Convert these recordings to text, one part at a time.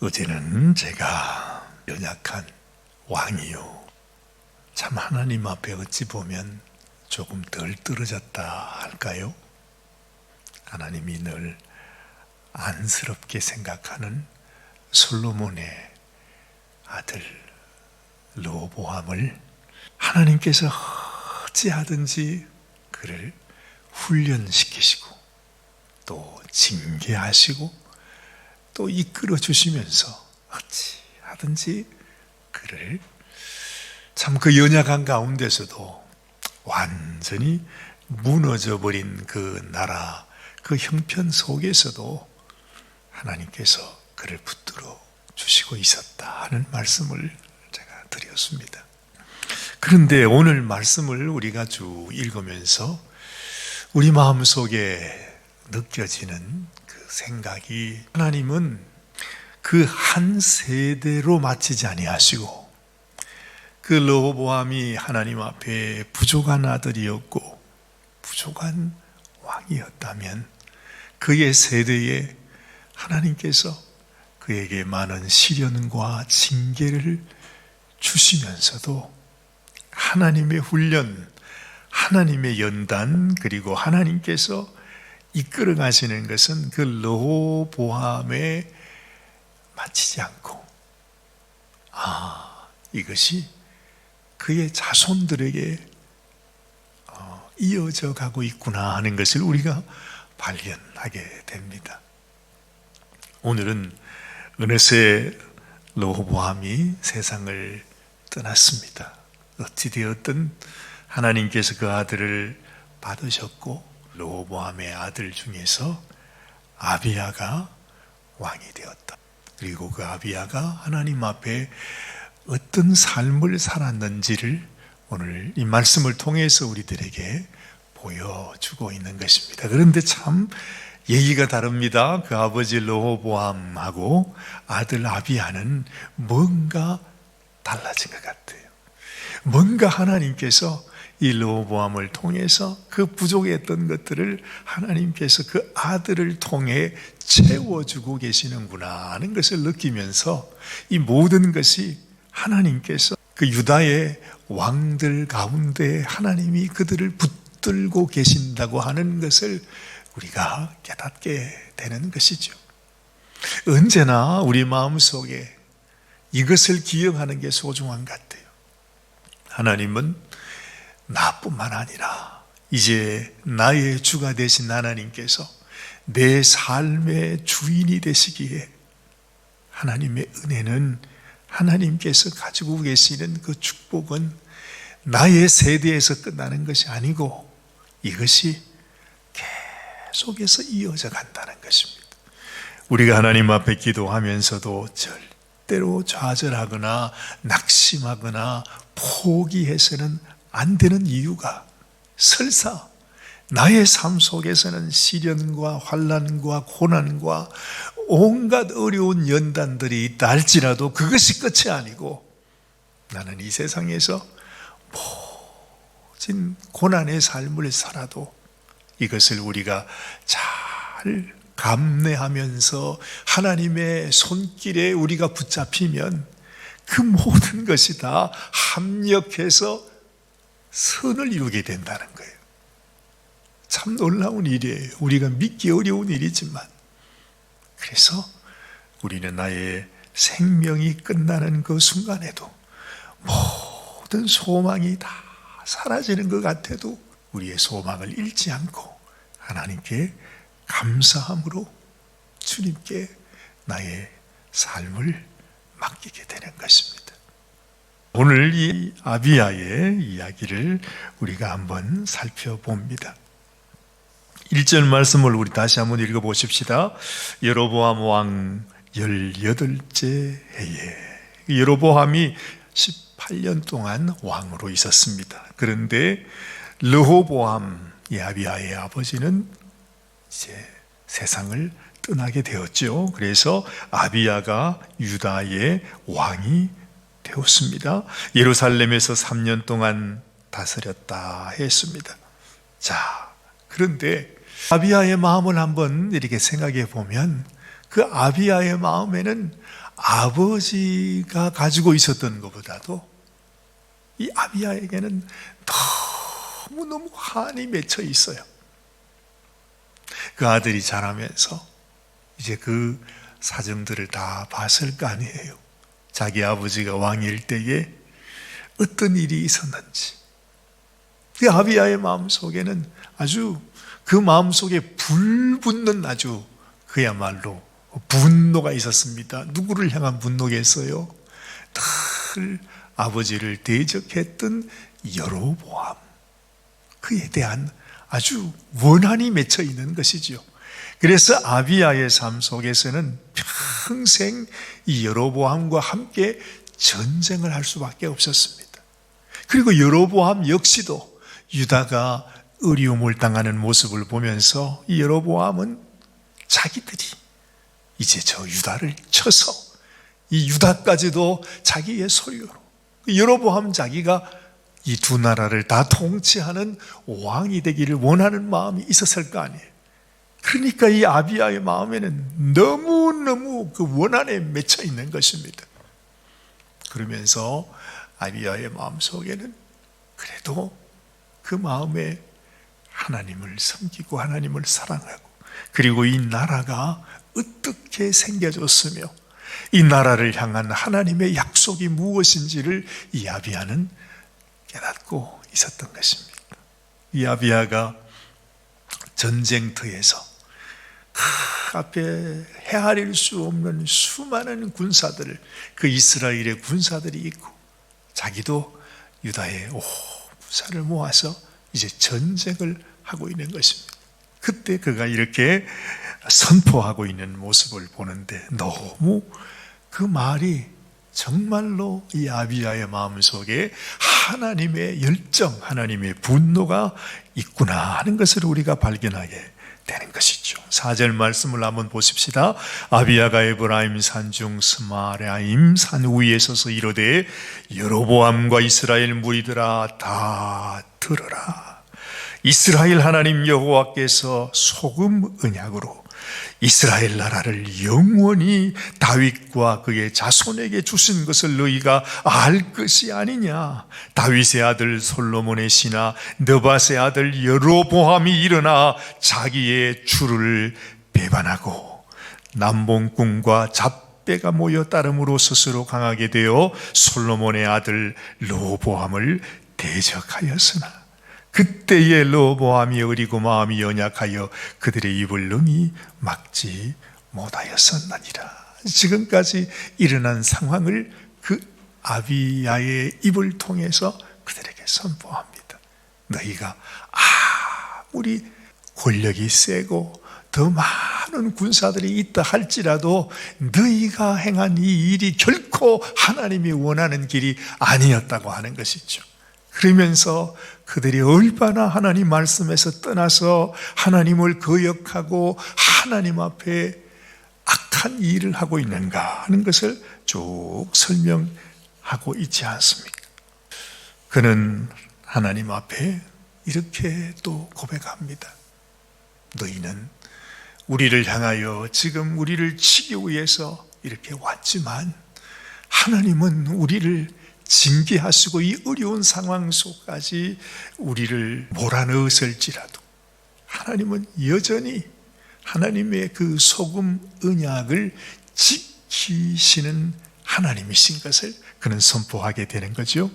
어제는 제가 연약한 왕이요, 참 하나님 앞에 어찌 보면 조금 덜 떨어졌다 할까요? 하나님이 늘 안쓰럽게 생각하는 솔로몬의 아들 르호보암을 하나님께서 어찌하든지 그를 훈련시키시고 또 징계하시고 또 이끌어 주시면서 어찌하든지 그를 참 그 연약한 가운데서도 완전히 무너져버린 그 나라, 그 형편 속에서도 하나님께서 그를 붙들어 주시고 있었다 하는 말씀을 제가 드렸습니다. 그런데 오늘 말씀을 우리가 쭉 읽으면서 우리 마음속에 느껴지는 그 생각이, 하나님은 그 한 세대로 마치지 아니하시고 그 르호보암이 하나님 앞에 부족한 아들이었고 부족한 왕이었다면 그의 세대에 하나님께서 그에게 많은 시련과 징계를 주시면서도 하나님의 훈련, 하나님의 연단, 그리고 하나님께서 이끌어 가시는 것은 그 르호보암에 마치지 않고 이것이 그의 자손들에게 이어져 가고 있구나 하는 것을 우리가 발견하게 됩니다. 오늘은 어느새 르호보암이 세상을 떠났습니다. 어찌되었든 하나님께서 그 아들을 받으셨고 르호보암의 아들 중에서 아비야가 왕이 되었다. 그리고 그 아비야가 하나님 앞에 어떤 삶을 살았는지를 오늘 이 말씀을 통해서 우리들에게 보여주고 있는 것입니다. 그런데 참 얘기가 다릅니다. 그 아버지 르호보암하고 아들 아비야는 뭔가 달라진 것 같아요. 뭔가 하나님께서 이 르호보암을 통해서 그 부족했던 것들을 하나님께서 그 아들을 통해 채워주고 계시는구나 하는 것을 느끼면서 이 모든 것이 하나님께서 그 유다의 왕들 가운데 하나님이 그들을 붙들고 계신다고 하는 것을 우리가 깨닫게 되는 것이죠. 언제나 우리 마음속에 이것을 기억하는 게 소중한 것 같아요. 하나님은 나뿐만 아니라 이제 나의 주가 되신 하나님께서 내 삶의 주인이 되시기에 하나님의 은혜는, 하나님께서 가지고 계시는 그 축복은 나의 세대에서 끝나는 것이 아니고 이것이 계속해서 이어져 간다는 것입니다. 우리가 하나님 앞에 기도하면서도 절대로 좌절하거나 낙심하거나 포기해서는 안 되는 이유가, 설사 나의 삶 속에서는 시련과 환난과 고난과 온갖 어려운 연단들이 있다 할지라도 그것이 끝이 아니고 나는 이 세상에서 모진 고난의 삶을 살아도 이것을 우리가 잘 감내하면서 하나님의 손길에 우리가 붙잡히면 그 모든 것이 다 합력해서 선을 이루게 된다는 거예요. 참 놀라운 일이에요. 우리가 믿기 어려운 일이지만, 그래서 우리는 나의 생명이 끝나는 그 순간에도 모든 소망이 다 사라지는 것 같아도 우리의 소망을 잃지 않고 하나님께 감사함으로 주님께 나의 삶을 맡기게 되는 것입니다. 오늘 이 아비야의 이야기를 우리가 한번 살펴봅니다. 1절 말씀을 우리 다시 한번 읽어보십시다. 여로보암 왕 18째 해에, 여로보암이 18년 동안 왕으로 있었습니다. 그런데 르호보암, 이 아비야의 아버지는 이제 세상을 떠나게 되었죠. 그래서 아비야가 유다의 왕이 되었습니다. 예루살렘에서 3년 동안 다스렸다 했습니다. 자, 그런데 아비야의 마음을 한번 이렇게 생각해 보면 그 아비야의 마음에는 아버지가 가지고 있었던 것보다도 이 아비야에게는 너무너무 한이 맺혀 있어요. 그 아들이 자라면서 이제 그 사정들을 다 봤을 거 아니에요. 자기 아버지가 왕일 때에 어떤 일이 있었는지. 그 아비야의 마음속에는 아주 그 마음속에 불붙는 아주 그야말로 분노가 있었습니다. 누구를 향한 분노겠어요? 늘 아버지를 대적했던 여로보암, 그에 대한 아주 원한이 맺혀 있는 것이죠. 그래서 아비야의 삶 속에서는 평생 이 여로보암과 함께 전쟁을 할 수밖에 없었습니다. 그리고 여로보암 역시도 유다가 어려움을 당하는 모습을 보면서 이 여로보암은 자기들이 이제 저 유다를 쳐서 이 유다까지도 자기의 소유로, 여로보암 자기가 이 두 나라를 다 통치하는 왕이 되기를 원하는 마음이 있었을 거 아니에요. 그러니까 이 아비야의 마음에는 너무너무 그 원한에 맺혀 있는 것입니다. 그러면서 아비야의 마음속에는 그래도 그 마음에 하나님을 섬기고 하나님을 사랑하고, 그리고 이 나라가 어떻게 생겨졌으며 이 나라를 향한 하나님의 약속이 무엇인지를 이 아비야는 깨닫고 있었던 것입니다. 이 아비야가 전쟁터에서 앞에 헤아릴 수 없는 수많은 군사들을, 그 이스라엘의 군사들이 있고 자기도 유다의 부사를 모아서 이제 전쟁을 하고 있는 것입니다. 그때 그가 이렇게 선포하고 있는 모습을 보는데 너무 그 말이 정말로 이 아비야의 마음속에 하나님의 열정, 하나님의 분노가 있구나 하는 것을 우리가 발견하게 되는 것이죠. 4절 말씀을 한번 보십시다. 아비야가 에브라임 산중 스마라임 산 위에 서서 이르되 여로보암과 이스라엘 무리들아 다 들으라. 이스라엘 하나님 여호와께서 소금 언약으로 이스라엘 나라를 영원히 다윗과 그의 자손에게 주신 것을 너희가 알 것이 아니냐. 다윗의 아들 솔로몬의 신하 느밧의 아들 여로보암이 일어나 자기의 주를 배반하고 남봉꾼과 잡배가 모여 따름으로 스스로 강하게 되어 솔로몬의 아들 르호보암을 대적하였으나 그때의 르호보암이 어리고 마음이 연약하여 그들의 입을 능히 막지 못하였었나니라. 지금까지 일어난 상황을 그 아비야의 입을 통해서 그들에게 선포합니다. 너희가 아무리 권력이 세고 더 많은 군사들이 있다 할지라도 너희가 행한 이 일이 결코 하나님이 원하는 길이 아니었다고 하는 것이죠. 그러면서 그들이 얼마나 하나님 말씀에서 떠나서 하나님을 거역하고 하나님 앞에 악한 일을 하고 있는가 하는 것을 쭉 설명하고 있지 않습니까? 그는 하나님 앞에 이렇게 또 고백합니다. 너희는 우리를 향하여 지금 우리를 치기 위해서 이렇게 왔지만 하나님은 우리를 징계하시고 이 어려운 상황 속까지 우리를 몰아넣었을지라도 하나님은 여전히 하나님의 그 소금 언약을 지키시는 하나님이신 것을 그는 선포하게 되는 거죠.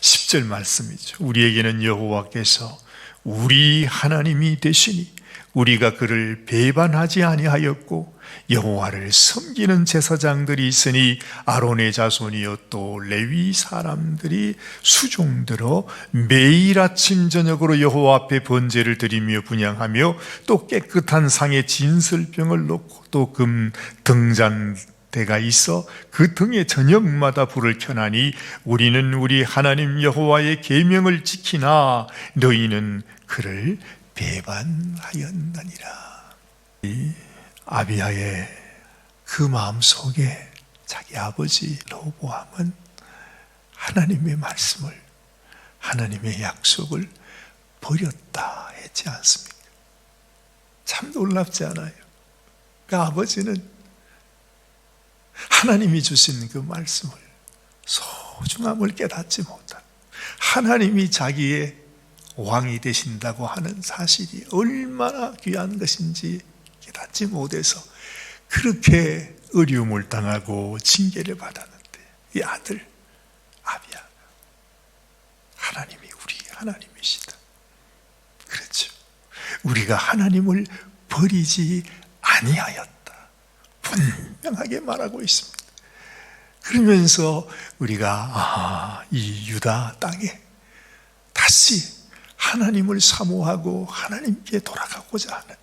10절 말씀이죠. 우리에게는 여호와께서 우리 하나님이 되시니 우리가 그를 배반하지 아니하였고 여호와를 섬기는 제사장들이 있으니 아론의 자손이요 또 레위 사람들이 수종들어 매일 아침 저녁으로 여호와 앞에 번제를 드리며 분향하며 또 깨끗한 상에 진설병을 놓고 또 금 등잔대가 있어 그 등에 저녁마다 불을 켜나니 우리는 우리 하나님 여호와의 계명을 지키나 너희는 그를 배반하였느니라. 이 아비야의 그 마음속에 자기 아버지 르호보암은 하나님의 말씀을, 하나님의 약속을 버렸다 했지 않습니까? 참 놀랍지 않아요? 그 아버지는 하나님이 주신 그 말씀을 소중함을 깨닫지 못한, 하나님이 자기의 왕이 되신다고 하는 사실이 얼마나 귀한 것인지 깨닫지 못해서 그렇게 어려움을 당하고 징계를 받았는데, 이 아들 아비야가 하나님이 우리 하나님이시다. 그렇죠. 우리가 하나님을 버리지 아니하였다, 분명하게 말하고 있습니다. 그러면서 우리가 이 유다 땅에 다시 하나님을 사모하고 하나님께 돌아가고자 하는,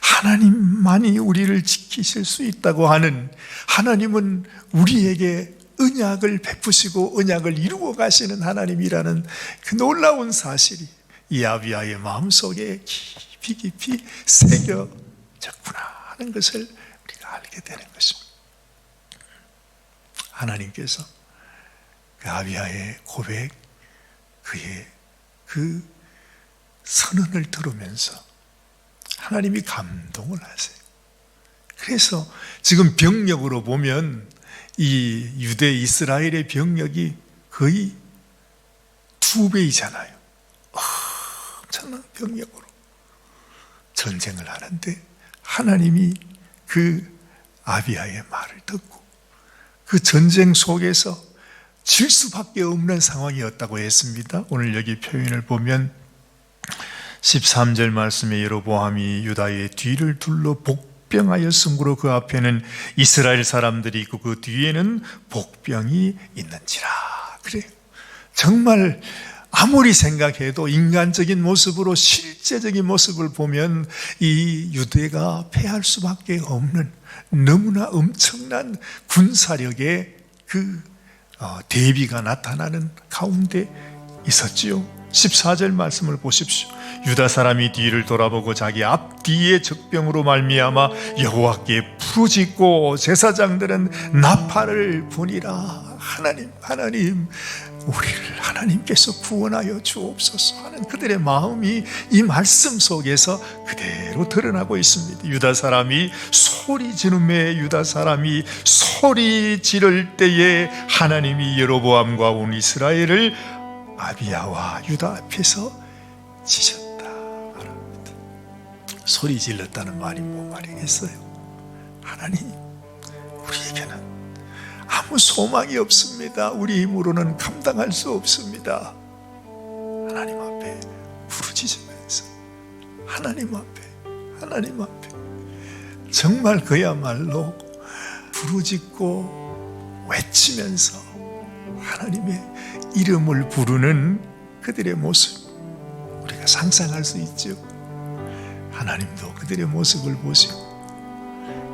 하나님만이 우리를 지키실 수 있다고 하는, 하나님은 우리에게 언약을 베푸시고 언약을 이루어 가시는 하나님이라는 그 놀라운 사실이 이 아비야의 마음속에 깊이 깊이 새겨졌구나 하는 것을 우리가 알게 되는 것입니다. 하나님께서 그 아비야의 고백, 그의 그 선언을 들으면서 하나님이 감동을 하세요. 그래서 지금 병력으로 보면 이 유대 이스라엘의 병력이 거의 2배이잖아요. 엄청난 병력으로 전쟁을 하는데 하나님이 그 아비야의 말을 듣고 그 전쟁 속에서 질 수밖에 없는 상황이었다고 했습니다. 오늘 여기 표현을 보면 13절 말씀에 여로보암이 유다의 뒤를 둘러 복병하였으므로 그 앞에는 이스라엘 사람들이 있고 그 뒤에는 복병이 있는지라. 그래요. 정말 아무리 생각해도 인간적인 모습으로 실제적인 모습을 보면 이 유대가 패할 수밖에 없는 너무나 엄청난 군사력의 그 대비가 나타나는 가운데 있었지요. 14절 말씀을 보십시오. 유다 사람이 뒤를 돌아보고 자기 앞뒤의 적병으로 말미암아 여호와께 부르짖고 제사장들은 나팔을 부니라. 하나님 우리를 하나님께서 구원하여 주옵소서 하는 그들의 마음이 이 말씀 속에서 그대로 드러나고 있습니다. 유다 사람이 소리 지르매 유다 사람이 소리 지를 때에 하나님이 여로보암과 온 이스라엘을 아비야와 유다 앞에서 지셨다 말합니다. 소리 질렀다는 말이 뭔 말이겠어요? 하나님, 우리에게는 아무 소망이 없습니다. 우리 힘으로는 감당할 수 없습니다. 하나님 앞에 부르짖으면서 하나님 앞에 정말 그야말로 부르짖고 외치면서 하나님의 이름을 부르는 그들의 모습, 우리가 상상할 수 있죠. 하나님도 그들의 모습을 보시고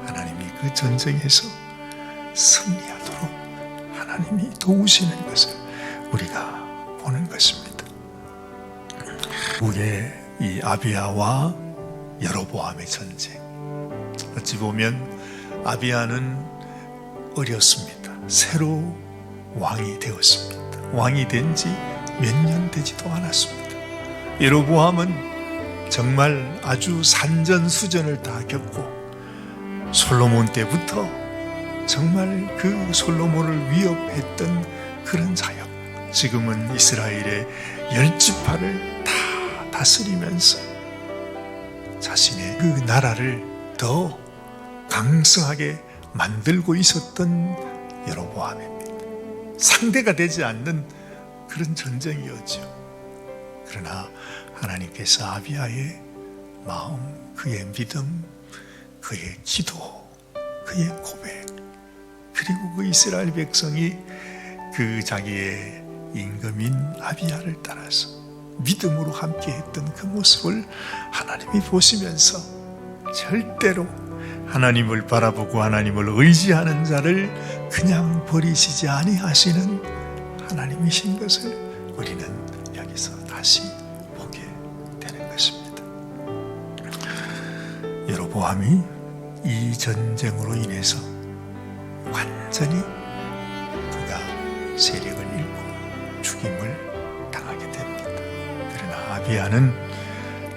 하나님이 그 전쟁에서 승리하도록 하나님이 도우시는 것을 우리가 보는 것입니다. 후에 이 아비야와 여로보암의 전쟁, 어찌 보면 아비야는 어렸습니다. 새로 왕이 되었습니다. 왕이 된 지 몇 년 되지도 않았습니다. 여로보암은 정말 아주 산전수전을 다 겪고 솔로몬 때부터 정말 그 솔로몬을 위협했던 그런 자였고, 지금은 이스라엘의 10지파를 다 다스리면서 자신의 그 나라를 더 강성하게 만들고 있었던 여로보암입니다. 상대가 되지 않는 그런 전쟁이었죠. 그러나 하나님께서 아비야의 마음, 그의 믿음, 그의 기도, 그의 고백, 그리고 그 이스라엘 백성이 그 자기의 임금인 아비야를 따라서 믿음으로 함께했던 그 모습을 하나님이 보시면서 절대로 하나님을 바라보고 하나님을 의지하는 자를 그냥 버리시지 아니하시는 하나님이신 것을 우리는 여기서 다시 보게 되는 것입니다. 여로보암이 이 전쟁으로 인해서 완전히 그가 세력을 잃고 죽임을 당하게 됩니다. 그러나 아비야는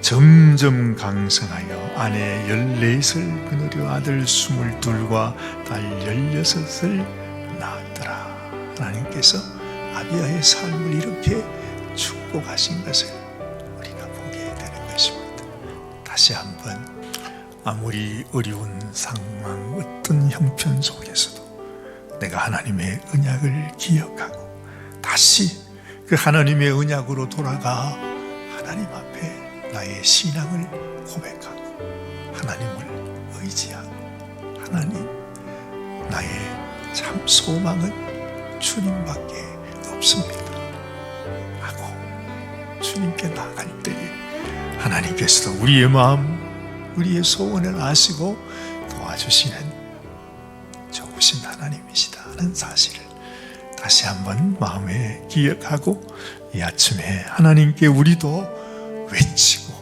점점 강성하여 아내 14을 거느려 아들 22과 딸 16을 낳았더라. 하나님께서 아비야의 삶을 이렇게 축복하신 것을 우리가 보게 되는 것입니다. 다시 한번 아무리 어려운 상황, 어떤 형편 속에서도 내가 하나님의 언약을 기억하고 다시 그 하나님의 언약으로 돌아가 하나님 앞에 나의 신앙을 고백하고 하나님을 의지하고 하나님, 나의 참 소망은 주님밖에 없습니다 하고 주님께 나갈 때에 하나님께서도 우리의 마음, 우리의 소원을 아시고 도와주시는 좋으신 하나님이시다는 사실을 다시 한번 마음에 기억하고 이 아침에 하나님께 우리도 외치고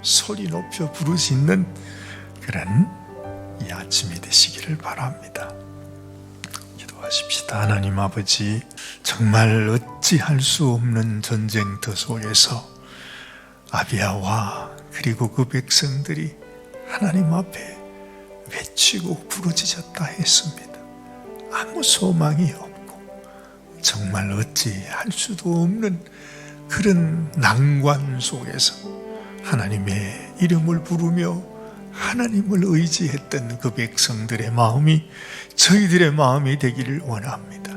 소리 높여 부르짖는 그런 이 아침이 되시기를 바랍니다. 기도하십시다. 하나님 아버지, 정말 어찌할 수 없는 전쟁터 속에서 아비야와 그리고 그 백성들이 하나님 앞에 외치고 부르짖었다 했습니다. 아무 소망이 없고 정말 어찌할 수도 없는 그런 난관 속에서 하나님의 이름을 부르며 하나님을 의지했던 그 백성들의 마음이 저희들의 마음이 되기를 원합니다.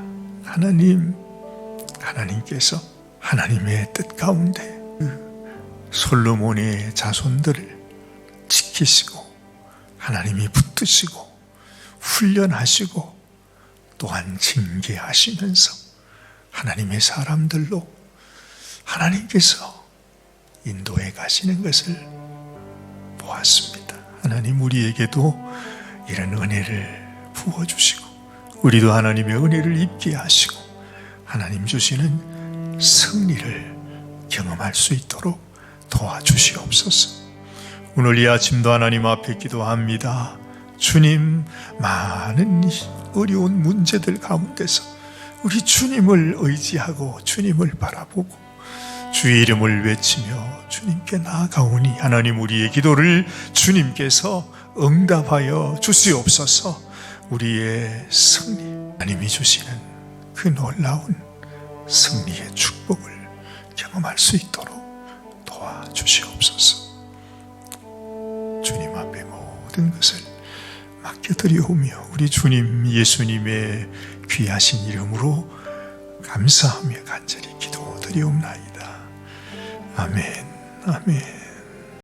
하나님께서 하나님의 뜻 가운데 그 솔로몬의 자손들을 지키시고 하나님이 붙드시고 훈련하시고 또한 징계하시면서 하나님의 사람들로 하나님께서 인도해 가시는 것을 보았습니다. 하나님, 우리에게도 이런 은혜를 부어주시고 우리도 하나님의 은혜를 입게 하시고 하나님 주시는 승리를 경험할 수 있도록 도와주시옵소서. 오늘 이 아침도 하나님 앞에 기도합니다. 주님, 많은 어려운 문제들 가운데서 우리 주님을 의지하고 주님을 바라보고 주의 이름을 외치며 주님께 나아가오니 하나님, 우리의 기도를 주님께서 응답하여 주시옵소서. 우리의 승리, 하나님이 주시는 그 놀라운 승리의 축복을 경험할 수 있도록 도와주시옵소서. 주님 앞에 모든 것을 맡겨드리오며 우리 주님 예수님의 귀하신 이름으로 감사하며 간절히 기도드리옵나이다. 아멘, 아멘.